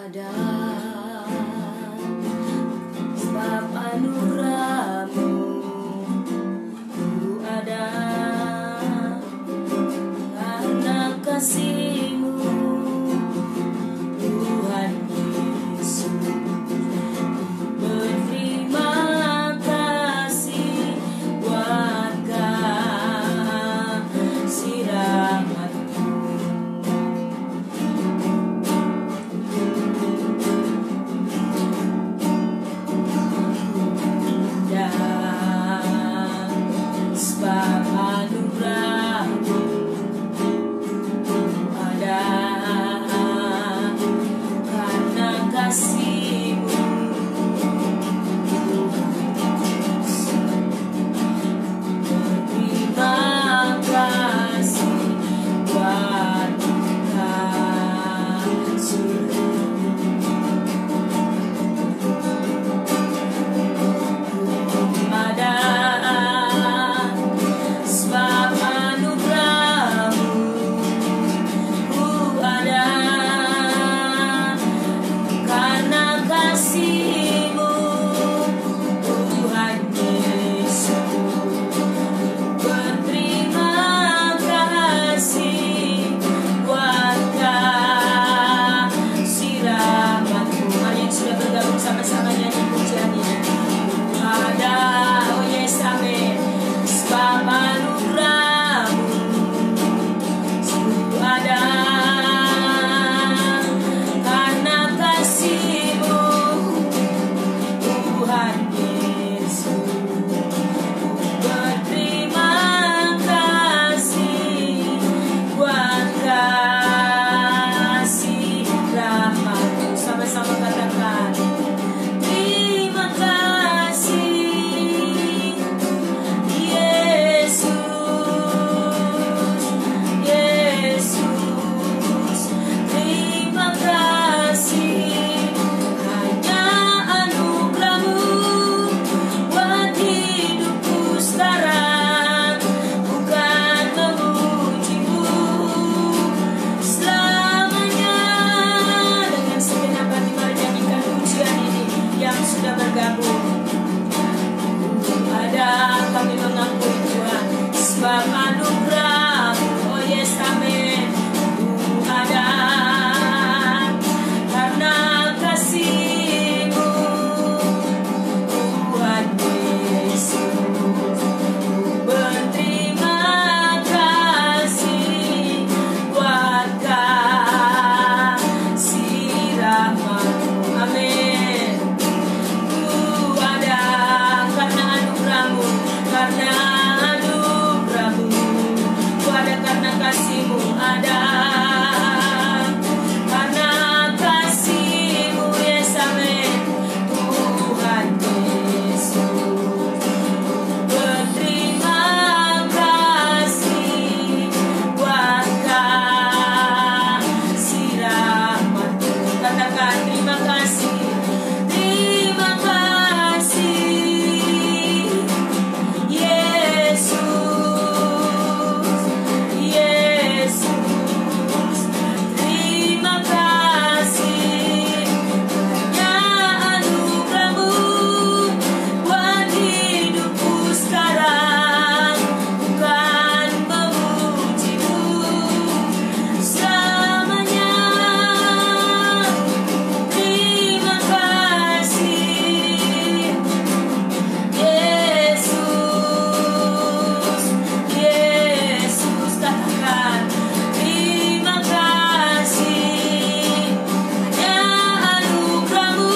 ada, sebab anugerah-Mu ku ada, karena kasih-Mu Tuhan Yesus. Berterima kasih buat kasih rahmat-Mu. Sebab anugerah-Mu ada, karena kasih-Mu berterima kasih buat kasih-Mu ada. Sebab anugerah-Mu ku ada, karena kasih-Mu Tuhan Yesus. Berterima kasih buat kasih rahmat-Mu. Mari yang sudah bergabung sama-sama nyanyi pujian ini. Ada, oh yes, amin. Sebab anugerah-Mu ada, karena kasih-Mu Tuhan Yesus. Berterima kasih buat kasih rahmat-Mu. Sama-sama katakan, terima kasih Yesus, Yesus. Terima kasih, hanya anugerah-Mu buat hidupku sekarang, bukan memuji-Mu selamanya. Dengan segenap hati mari nyanyikan pujian ini yang sudah bergabung. Ada, kami mengakui Tuhan, sebab anugerah-Mu, oh yes, amin. Ku ada, karena kasih-Mu Tuhan Yesus. Berterima kasih buat kasih rahmat-Mu, amin. Ku ada, karena anugerah-Mu, karena anugerah-Mu ku ada, karena kasih-Mu ada, karena kasih-Mu, yes, amin. Tuhan Yesus. Berterima kasih buat kasih rahmat-Mu. Katakan terima kasih, terima kasih Yesus, Yesus. Terima kasih, hanya anugerah-Mu buat hidupku sekarang, bukan memuji-Mu selamanya. Terima kasih Yesus, Yesus. Katakan terima kasih, hanya anugerah-Mu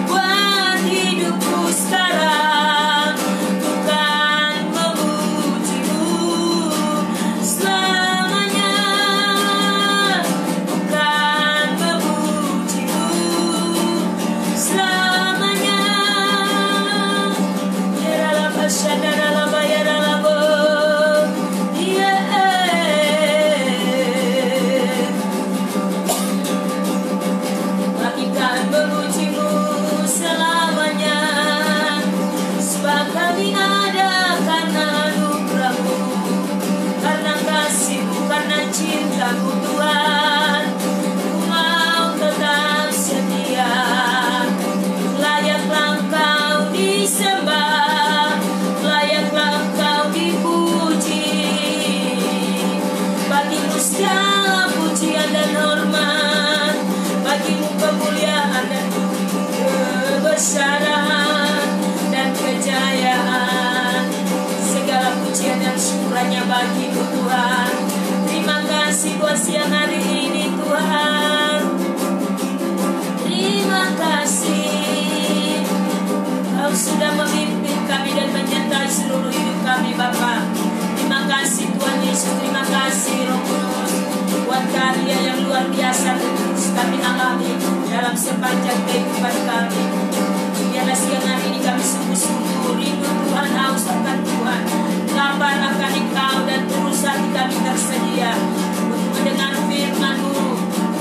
buat hidupku sekarang, bukan memuji-Mu selamanya, bukan memuji-Mu selamanya. Yeralaba shadaralaba yeralabo, bagikan memuji-Mu selamanya. Sebab kami ada karena anugerah-Mu, karena kasih-Mu, karena cinta-Mu Tuhan. Ku mau tetap dan menyertai seluruh hidup kami Bapa. Terima kasih Tuhan Yesus, terima kasih Roh Kudus buat karya yang luar biasa terus kami alami dalam sepanjang kehidupan kami. Biarlah siang hari ini kami sungguh-sungguh rindu Tuhan, haus akan Tuhan, lapar akan Engkau, dan terus hati kami tersedia untuk mendengar firman-Mu.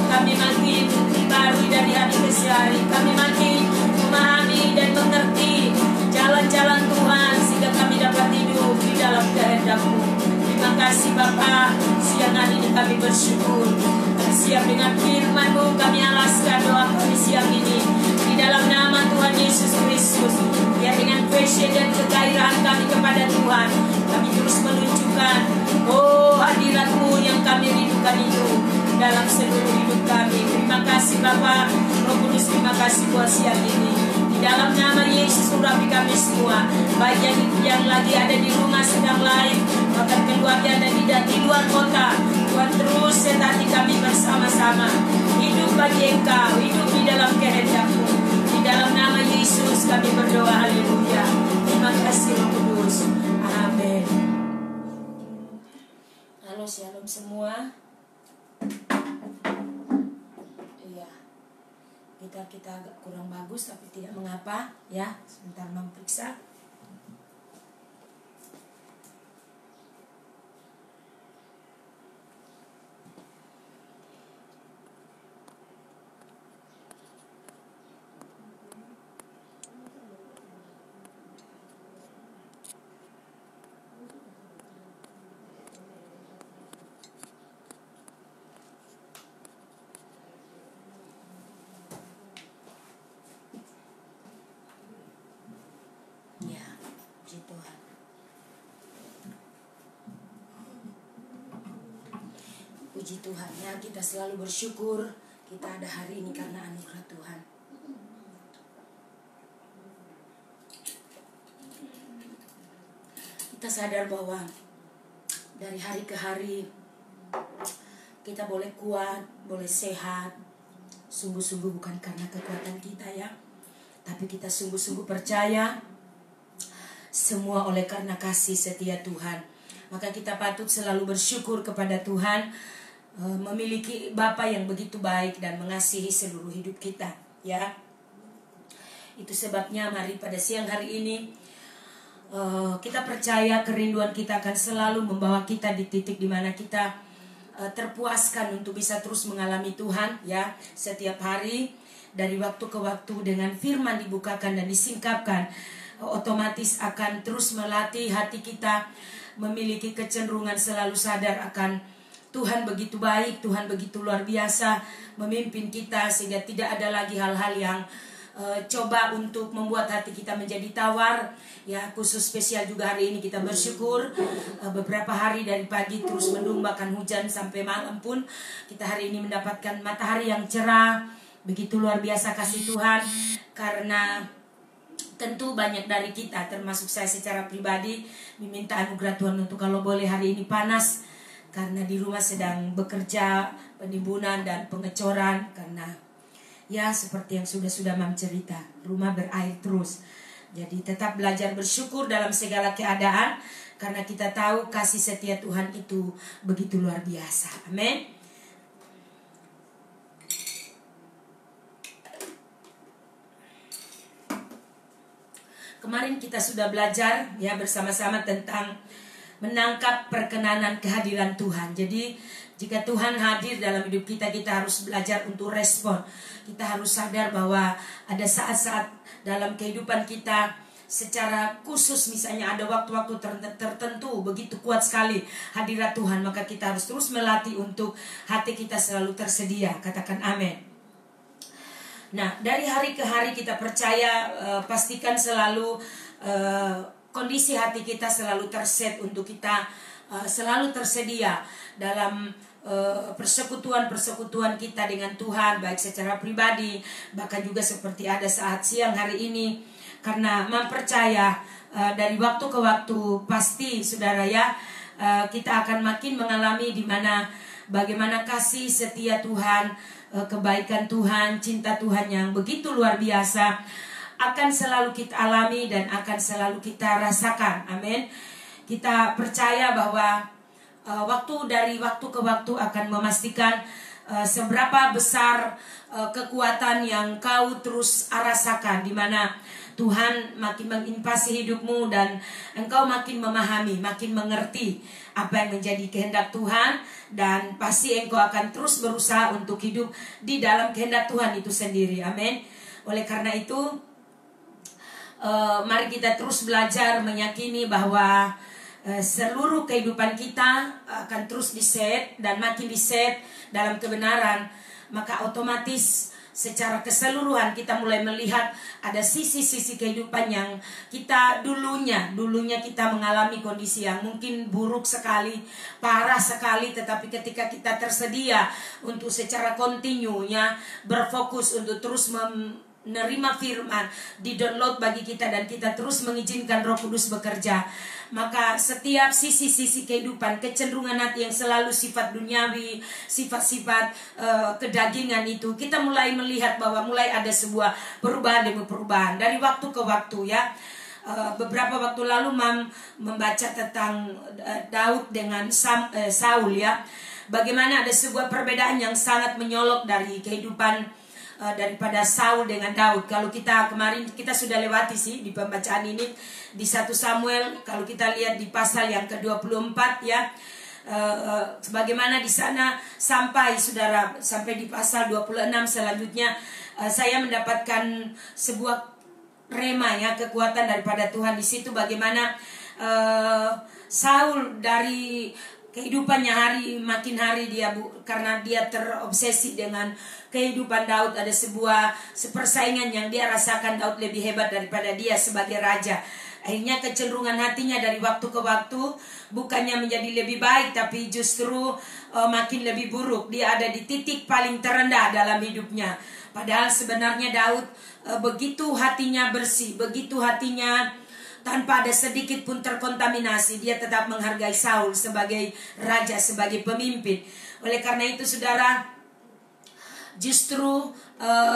Kami makin dibaharui dari hari ke hari, kami makin memahami dan mengerti jalan-jalan Tuhan sehingga kami dapat hidup di dalam kehendak-Mu. Terima kasih Bapa, siang hari ini kami bersyukur dan siap dengan firman-Mu. Kami alaskan doa kami siang ini di dalam nama Tuhan Yesus Kristus. Ya, dengan passion dan kegairahan kami kepada Tuhan, kami terus menunjukkan hadirat-Mu yang kami rindukan itu dalam seluruh hidup kami. Terima kasih Bapa, Roh Kudus, terima kasih buat siang ini. Di dalam nama Yesus urapi kami semua, baik yang lagi ada di rumah sedang live, bahkan keluarga ada di luar kota. Tuhan terus sertai kami bersama-sama. Hidup bagi Engkau, hidup di dalam kehendak-Mu. Di dalam nama Yesus kami berdoa, haleluya. Terima kasih Roh Kudus. Amin. Halo, shalom semua. Iya, kita agak kurang bagus tapi tidak mengapa ya. Sebentar memeriksa. Tuhan. Puji Tuhan ya, kita selalu bersyukur kita ada hari ini karena anugerah Tuhan. Kita sadar bahwa dari hari ke hari kita boleh kuat, boleh sehat, sungguh-sungguh bukan karena kekuatan kita ya, tapi kita sungguh-sungguh percaya semua oleh karena kasih setia Tuhan. Maka kita patut selalu bersyukur kepada Tuhan, memiliki Bapa yang begitu baik dan mengasihi seluruh hidup kita ya. Itu sebabnya mari pada siang hari ini kita percaya kerinduan kita akan selalu membawa kita di titik di mana kita terpuaskan untuk bisa terus mengalami Tuhan ya. Setiap hari dari waktu ke waktu dengan firman dibukakan dan disingkapkan, otomatis akan terus melatih hati kita memiliki kecenderungan selalu sadar akan Tuhan begitu baik, Tuhan begitu luar biasa memimpin kita, sehingga tidak ada lagi hal-hal yang coba untuk membuat hati kita menjadi tawar ya. Khusus spesial juga hari ini kita bersyukur beberapa hari dari pagi terus mendung, bahkan hujan sampai malam pun kita hari ini mendapatkan matahari yang cerah. Begitu luar biasa kasih Tuhan, karena tentu banyak dari kita, termasuk saya secara pribadi, meminta anugerah Tuhan untuk kalau boleh hari ini panas, karena di rumah sedang bekerja penimbunan dan pengecoran, karena ya seperti yang sudah Mam cerita, rumah berair terus. Jadi tetap belajar bersyukur dalam segala keadaan, karena kita tahu kasih setia Tuhan itu begitu luar biasa. Amin. Kemarin kita sudah belajar ya bersama-sama tentang menangkap perkenanan kehadiran Tuhan. Jadi jika Tuhan hadir dalam hidup kita, kita harus belajar untuk respon. Kita harus sadar bahwa ada saat-saat dalam kehidupan kita secara khusus, misalnya ada waktu-waktu tertentu begitu kuat sekali hadirat Tuhan, maka kita harus terus melatih untuk hati kita selalu tersedia. Katakan amin. Nah, dari hari ke hari kita percaya, pastikan selalu kondisi hati kita selalu terset untuk kita selalu tersedia dalam persekutuan kita dengan Tuhan, baik secara pribadi, bahkan juga seperti ada saat siang hari ini. Karena mempercaya dari waktu ke waktu pasti saudara ya, kita akan makin mengalami di mana bagaimana kasih setia Tuhan, kebaikan Tuhan, cinta Tuhan yang begitu luar biasa akan selalu kita alami dan akan selalu kita rasakan. Amin. Kita percaya bahwa dari waktu ke waktu akan memastikan seberapa besar kekuatan yang kau terus rasakan, di mana Tuhan makin menginvasi hidupmu dan engkau makin memahami, makin mengerti apa yang menjadi kehendak Tuhan, dan pasti engkau akan terus berusaha untuk hidup di dalam kehendak Tuhan itu sendiri. Amin. Oleh karena itu, mari kita terus belajar meyakini bahwa seluruh kehidupan kita akan terus diset dan makin diset dalam kebenaran. Maka otomatis secara keseluruhan kita mulai melihat ada sisi-sisi kehidupan yang kita dulunya kita mengalami kondisi yang mungkin buruk sekali, parah sekali, tetapi ketika kita tersedia untuk secara kontinunya berfokus untuk terus menerima firman, di-download bagi kita, dan kita terus mengizinkan Roh Kudus bekerja, maka setiap sisi-sisi kehidupan, kecenderungan hati yang selalu sifat duniawi, sifat-sifat kedagingan itu, kita mulai melihat bahwa mulai ada sebuah perubahan demi perubahan dari waktu ke waktu ya. Beberapa waktu lalu membaca tentang Daud dengan Saul ya. Bagaimana ada sebuah perbedaan yang sangat menyolok dari kehidupan daripada Saul dengan Daud. Kalau kemarin kita sudah lewati sih di pembacaan ini di 1 Samuel, kalau kita lihat di pasal yang ke-24 ya, sebagaimana di sana sampai di pasal 26 selanjutnya, saya mendapatkan sebuah rema ya, kekuatan daripada Tuhan di situ, bagaimana Saul dari kehidupannya makin hari karena dia terobsesi dengan kehidupan Daud, ada sebuah persaingan yang dia rasakan Daud lebih hebat daripada dia sebagai raja. Akhirnya kecenderungan hatinya dari waktu ke waktu bukannya menjadi lebih baik, tapi justru makin lebih buruk. Dia ada di titik paling terendah dalam hidupnya. Padahal sebenarnya Daud begitu hatinya bersih, begitu hatinya tanpa ada sedikit pun terkontaminasi, dia tetap menghargai Saul sebagai raja, sebagai pemimpin. Oleh karena itu saudara, justru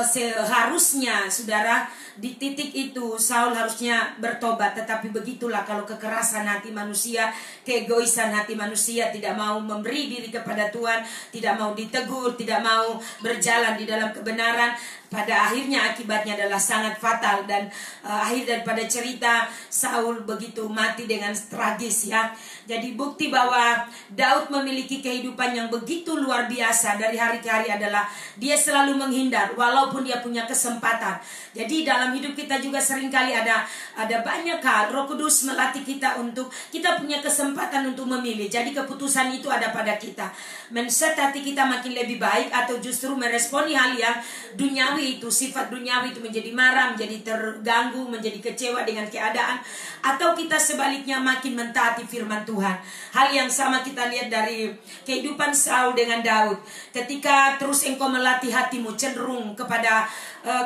seharusnya saudara di titik itu Saul harusnya bertobat. Tetapi begitulah kalau kekerasan hati manusia, keegoisan hati manusia, tidak mau memberi diri kepada Tuhan, tidak mau ditegur, tidak mau berjalan di dalam kebenaran, pada akhirnya akibatnya adalah sangat fatal. Dan akhir daripada cerita Saul begitu mati dengan tragis ya. Jadi bukti bahwa Daud memiliki kehidupan yang begitu luar biasa dari hari ke hari adalah dia selalu menghindar walaupun dia punya kesempatan. Jadi dalam hidup kita juga seringkali ada banyak hal Roh Kudus melatih kita untuk kita punya kesempatan untuk memilih. Jadi keputusan itu ada pada kita. Men-set hati kita makin lebih baik atau justru meresponi hal yang duniawi itu, sifat duniawi itu, menjadi marah, menjadi terganggu, menjadi kecewa dengan keadaan, atau kita sebaliknya makin mentaati firman Tuhan. Hal yang sama kita lihat dari kehidupan Saul dengan Daud. Ketika terus engkau melatih hatimu cenderung kepada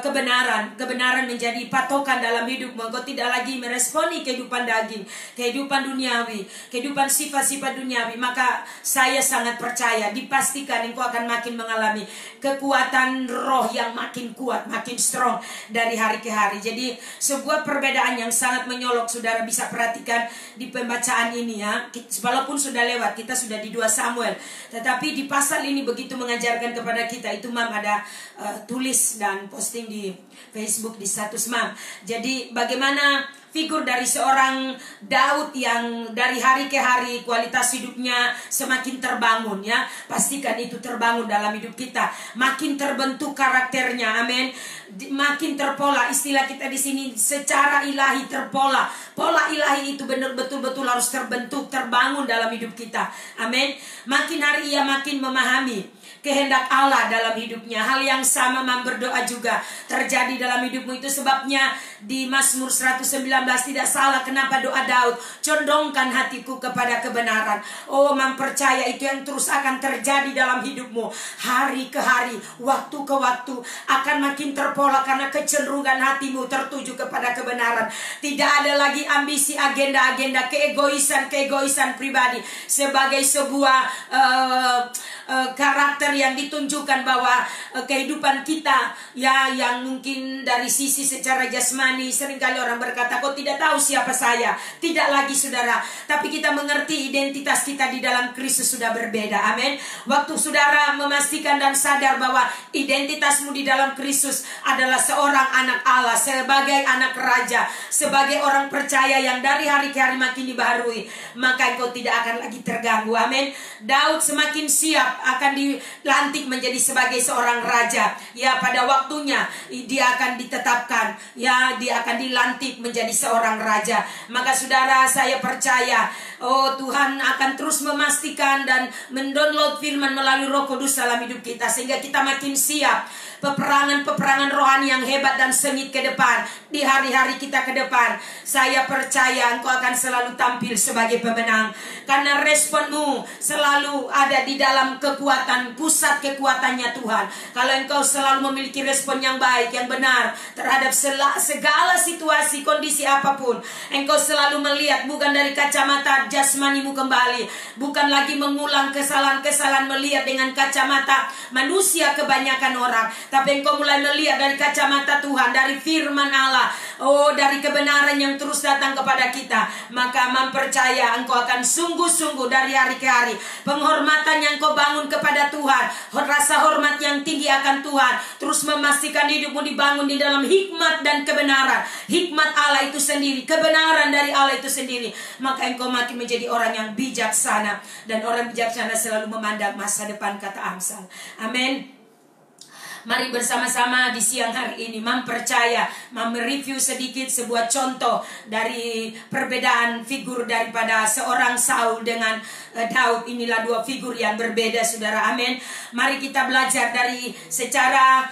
kebenaran menjadi patokan dalam hidupmu, engkau tidak lagi meresponi kehidupan daging, kehidupan duniawi, kehidupan sifat-sifat duniawi, maka saya sangat percaya dipastikan engkau akan makin mengalami kekuatan roh yang makin kuat, makin strong dari hari ke hari. Jadi sebuah perbedaan yang sangat menyolok, saudara bisa perhatikan di pembacaan ini ya. Walaupun sudah lewat, kita sudah di 2 Samuel, tetapi di pasal ini begitu mengajarkan kepada kita. Itu Mam ada tulis dan posting di Facebook di status Mam. Jadi bagaimana figur dari seorang Daud yang dari hari ke hari kualitas hidupnya semakin terbangun ya. Pastikan itu terbangun dalam hidup kita, makin terbentuk karakternya. Amin. Makin terpola, istilah kita di sini secara ilahi terpola. Pola ilahi itu betul-betul harus terbentuk, terbangun dalam hidup kita. Amin. Makin hari ia makin memahami kehendak Allah dalam hidupnya. Hal yang sama Mam berdoa juga terjadi dalam hidupmu. Itu sebabnya di Mazmur 119 tidak salah. Kenapa doa Daud? Condongkan hatiku kepada kebenaran. Oh, mempercaya itu yang terus akan terjadi dalam hidupmu. Hari ke hari, waktu ke waktu akan makin terpola karena kecenderungan hatimu tertuju kepada kebenaran. Tidak ada lagi ambisi, agenda-agenda, keegoisan pribadi sebagai sebuah karakter yang ditunjukkan bahwa kehidupan kita ya, yang mungkin dari sisi secara jasmani seringkali orang berkata, kau tidak tahu siapa saya. Tidak lagi saudara, tapi kita mengerti identitas kita di dalam Kristus sudah berbeda. Amin. Waktu saudara memastikan dan sadar bahwa identitasmu di dalam Kristus adalah seorang anak Allah, sebagai anak raja, sebagai orang percaya yang dari hari ke hari makin dibaharui, maka engkau tidak akan lagi terganggu. Amin. Daud semakin siap akan dilantik menjadi sebagai seorang raja. Ya, pada waktunya dia akan ditetapkan, ya, dia akan dilantik menjadi seorang raja. Maka saudara, saya percaya Tuhan akan terus memastikan dan mendownload firman melalui Roh Kudus dalam hidup kita, sehingga kita makin siap peperangan rohani yang hebat dan sengit ke depan. Di hari-hari kita ke depan, saya percaya engkau akan selalu tampil sebagai pemenang, karena responmu selalu ada di dalam kekuatan, pusat kekuatannya Tuhan. Kalau engkau selalu memiliki respon yang baik, yang benar terhadap segala situasi, kondisi apapun, engkau selalu melihat bukan dari kacamata jasmanimu kembali, bukan lagi mengulang kesalahan-kesalahan, melihat dengan kacamata manusia kebanyakan orang, tapi engkau mulai melihat dari kacamata Tuhan, dari firman Allah, dari kebenaran yang terus datang kepada kita. Maka mempercaya engkau akan sungguh-sungguh dari hari ke hari, penghormatan yang kau bangun kepada Tuhan, rasa hormat yang tinggi akan Tuhan, terus memastikan hidupmu dibangun di dalam hikmat dan kebenaran. Hikmat Allah itu sendiri, kebenaran dari Allah itu sendiri. Maka engkau makin menjadi orang yang bijaksana, dan orang bijaksana selalu memandang masa depan, kata Amsal. Amin. Mari bersama-sama di siang hari ini mempercaya, mereview sedikit sebuah contoh dari perbedaan figur daripada seorang Saul dengan Daud. Inilah dua figur yang berbeda, saudara. Amin. Mari kita belajar dari secara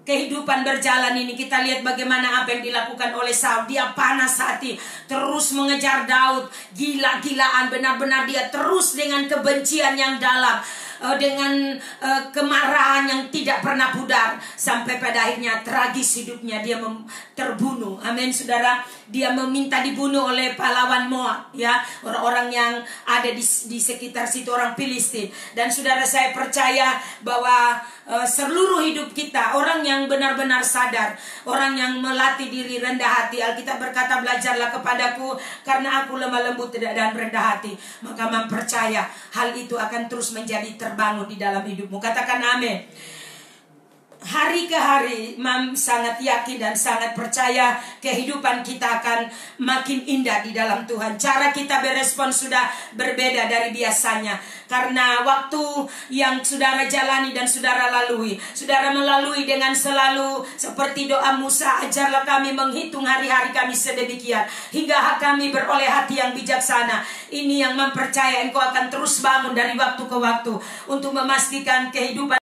kehidupan berjalan ini. Kita lihat bagaimana apa yang dilakukan oleh Saul. Dia panas hati, terus mengejar Daud, gila-gilaan, benar-benar dia terus dengan kebencian yang dalam, dengan kemarahan yang tidak pernah pudar, sampai pada akhirnya tragis hidupnya, dia terbunuh. Amin, saudara. Dia meminta dibunuh oleh pahlawan Moab, ya, orang-orang yang ada di sekitar situ, orang Filistin. Dan saudara, saya percaya bahwa seluruh hidup kita, orang yang benar-benar sadar, orang yang melatih diri rendah hati. Alkitab berkata, belajarlah kepadaku karena aku lemah lembut dan rendah hati. Maka mempercaya hal itu akan terus menjadi terbangun di dalam hidupmu. Katakan amin. Hari ke hari sangat yakin dan sangat percaya kehidupan kita akan makin indah di dalam Tuhan. Cara kita berespon sudah berbeda dari biasanya, karena waktu yang saudara jalani dan saudara lalui, saudara melalui dengan selalu seperti doa Musa, ajarlah kami menghitung hari-hari kami sedemikian hingga kami beroleh hati yang bijaksana. Ini yang mempercaya engkau akan terus bangun dari waktu ke waktu untuk memastikan kehidupan